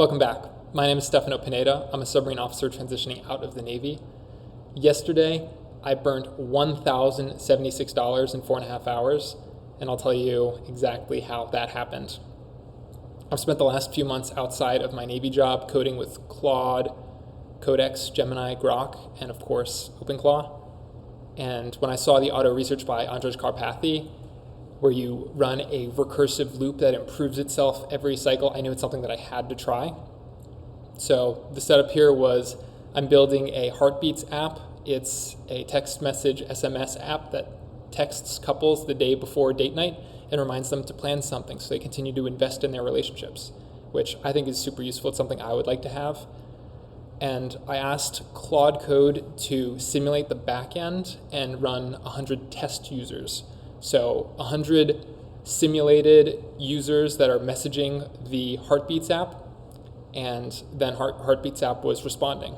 Welcome back. My name is Stefano Pineda. I'm a submarine officer transitioning out of the Navy. Yesterday, I burned $1,076 in 4.5 hours, and I'll tell you exactly how that happened. I've spent the last few months outside of my Navy job coding with Claude, Codex, Gemini, Grok, and of course, OpenClaw. And when I saw the auto research by Andrej Karpathy, where you run a recursive loop that improves itself every cycle, I knew it's something that I had to try. So the setup here was I'm building a heartbeats app. It's a text message SMS app that texts couples the day before date night and reminds them to plan something so they continue to invest in their relationships, which I think is super useful. It's something I would like to have. And I asked Claude Code to simulate the back end and run 100 test users. So 100 simulated users that are messaging the Heartbeats app, and then Heartbeats app was responding.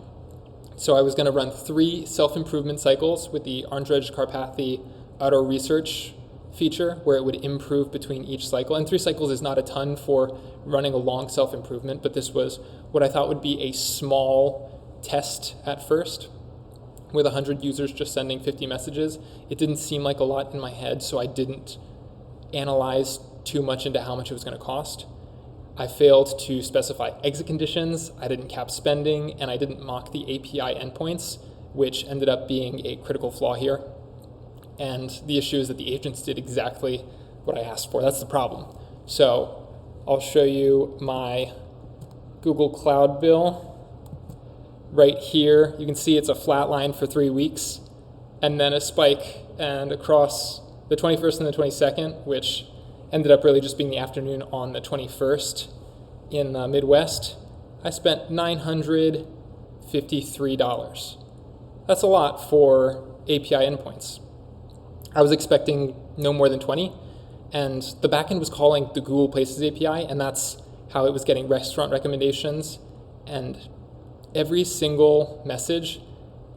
So I was going to run 3 self-improvement cycles with the Andrej Karpathy auto research feature, where it would improve between each cycle. And 3 cycles is not a ton for running a long self-improvement, but this was what I thought would be a small test at first, with 100 users just sending 50 messages. It didn't seem like a lot in my head, so I didn't analyze too much into how much it was going to cost. I failed to specify exit conditions, I didn't cap spending, and I didn't mock the API endpoints, which ended up being a critical flaw here. And the issue is that the agents did exactly what I asked for. That's the problem. So I'll show you my Google Cloud bill. Right here, you can see it's a flat line for 3 weeks, and then a spike, and across the 21st and the 22nd, which ended up really just being the afternoon on the 21st in the Midwest, I spent $953. That's a lot for API endpoints. I was expecting no more than 20, and the backend was calling the Google Places API, and that's how it was getting restaurant recommendations, and every single message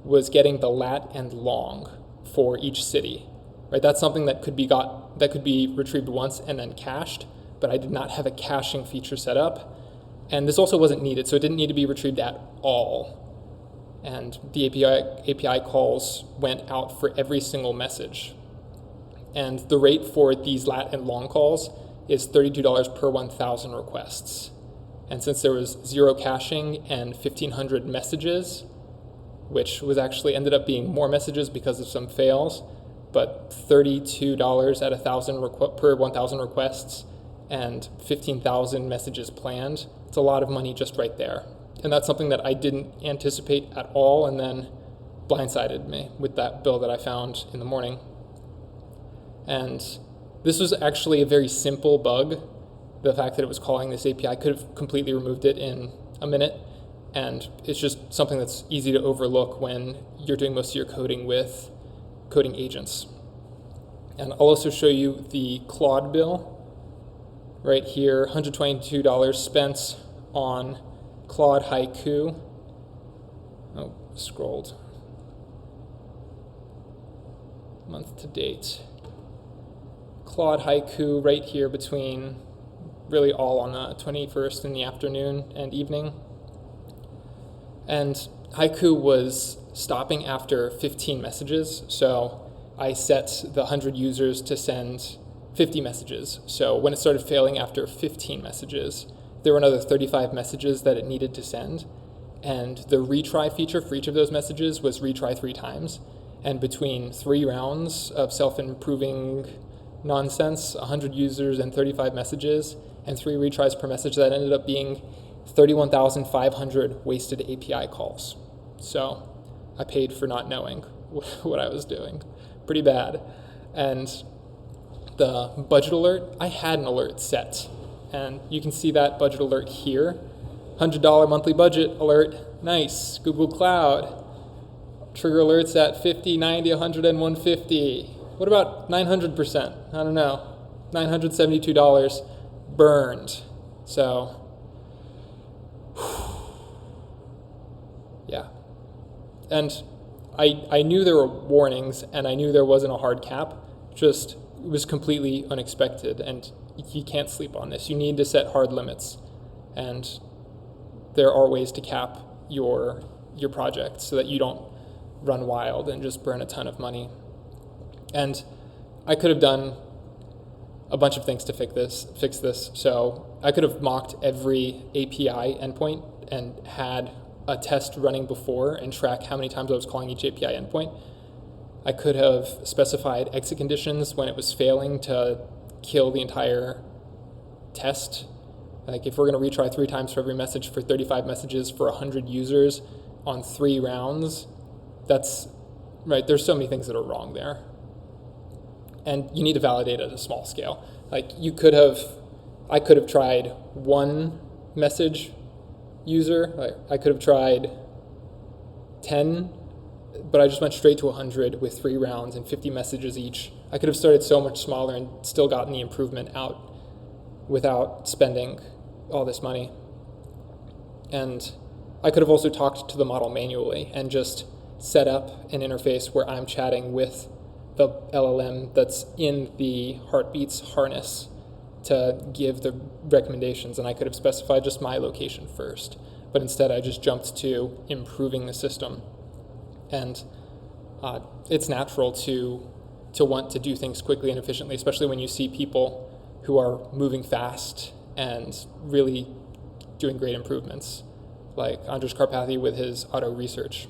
was getting the lat and long for each city, right? That's something that could be retrieved once and then cached, but I did not have a caching feature set up. And this also wasn't needed, so it didn't need to be retrieved at all. And the API calls went out for every single message. And the rate for these lat and long calls is $32 per 1,000 requests. And since there was 0 caching and 1,500 messages, which was actually ended up being more messages because of some fails, but $32 at per 1,000 requests and 15,000 messages planned, it's a lot of money just right there. And that's something that I didn't anticipate at all, and then blindsided me with that bill that I found in the morning. And this was actually a very simple bug. The fact that it was calling this API, I could have completely removed it in a minute, and it's just something that's easy to overlook when you're doing most of your coding with coding agents. And I'll also show you the Claude bill right here, $122 spent on Claude Haiku. Oh, scrolled. Month to date. Claude Haiku right here between really all on the 21st in the afternoon and evening. And Haiku was stopping after 15 messages, so I set the 100 users to send 50 messages. So when it started failing after 15 messages, there were another 35 messages that it needed to send, and the retry feature for each of those messages was retry 3 times. And between 3 rounds of self-improving nonsense, 100 users and 35 messages, and 3 retries per message, that ended up being 31,500 wasted API calls. So I paid for not knowing what I was doing. Pretty bad. And the budget alert, I had an alert set, and you can see that budget alert here. $100 monthly budget alert, nice. Google Cloud, trigger alerts at 50, 90, 100, and 150. What about 900%? I don't know. $972 burned. So, yeah. And I knew there were warnings, and I knew there wasn't a hard cap. Just, it was completely unexpected, and you can't sleep on this. You need to set hard limits. And there are ways to cap your project so that you don't run wild and just burn a ton of money. And I could have done a bunch of things to fix this. So I could have mocked every API endpoint and had a test running before and track how many times I was calling each API endpoint. I could have specified exit conditions when it was failing to kill the entire test. Like if we're going to retry 3 times for every message for 35 messages for 100 users on 3 rounds, that's right. There's so many things that are wrong there. And you need to validate at a small scale. Like I could have tried 1 message user. Like I could have tried 10, but I just went straight to 100 with 3 rounds and 50 messages each. I could have started so much smaller and still gotten the improvement out without spending all this money. And I could have also talked to the model manually and just set up an interface where I'm chatting with the LLM that's in the Heartbeats harness to give the recommendations, and I could have specified just my location first. But instead I just jumped to improving the system. And it's natural to want to do things quickly and efficiently, especially when you see people who are moving fast and really doing great improvements, like Andres Karpathy with his auto research.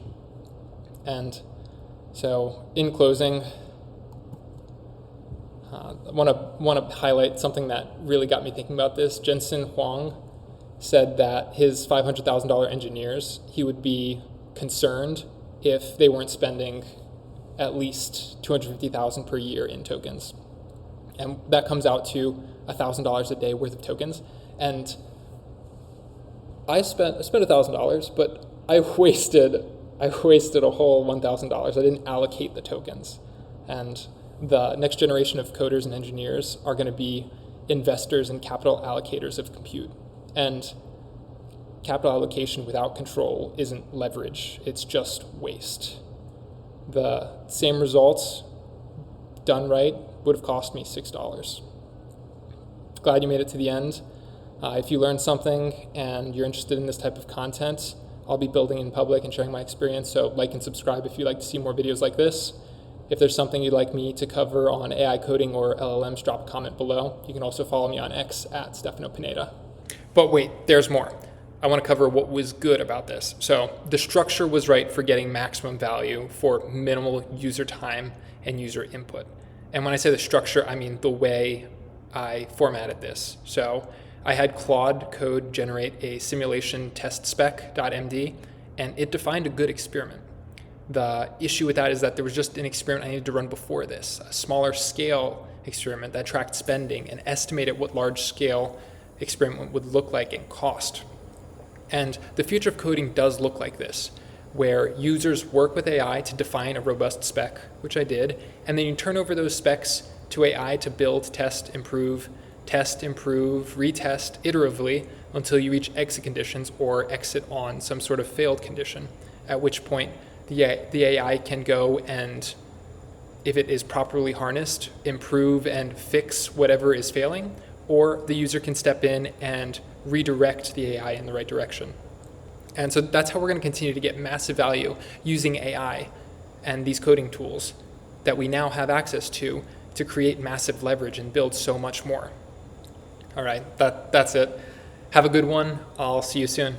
And so in closing, I want to highlight something that really got me thinking about this. Jensen Huang said that his $500,000 engineers, he would be concerned if they weren't spending at least $250,000 per year in tokens. And that comes out to $1,000 a day worth of tokens. And I spent $1,000, but I wasted a whole $1,000. I didn't allocate the tokens. And the next generation of coders and engineers are going to be investors and capital allocators of compute. And capital allocation without control isn't leverage, it's just waste. The same results done right would have cost me $6. Glad you made it to the end. If you learned something and you're interested in this type of content, I'll be building in public and sharing my experience, so like and subscribe if you'd like to see more videos like this. If there's something you'd like me to cover on AI coding or LLMs, drop a comment below. You can also follow me on X at Stefano Pineda. But wait, there's more. I want to cover what was good about this. So the structure was right for getting maximum value for minimal user time and user input. And when I say the structure, I mean the way I formatted this. So I had Claude Code generate a simulation test spec.md, and it defined a good experiment. The issue with that is that there was just an experiment I needed to run before this, a smaller scale experiment that tracked spending and estimated what large scale experiment would look like and cost. And the future of coding does look like this, where users work with AI to define a robust spec, which I did, and then you turn over those specs to AI to build, test, improve, retest iteratively until you reach exit conditions or exit on some sort of failed condition, at which point the AI can go and, if it is properly harnessed, improve and fix whatever is failing, or the user can step in and redirect the AI in the right direction. And so that's how we're going to continue to get massive value using AI and these coding tools that we now have access to create massive leverage and build so much more. All right, that's it. Have a good one. I'll see you soon.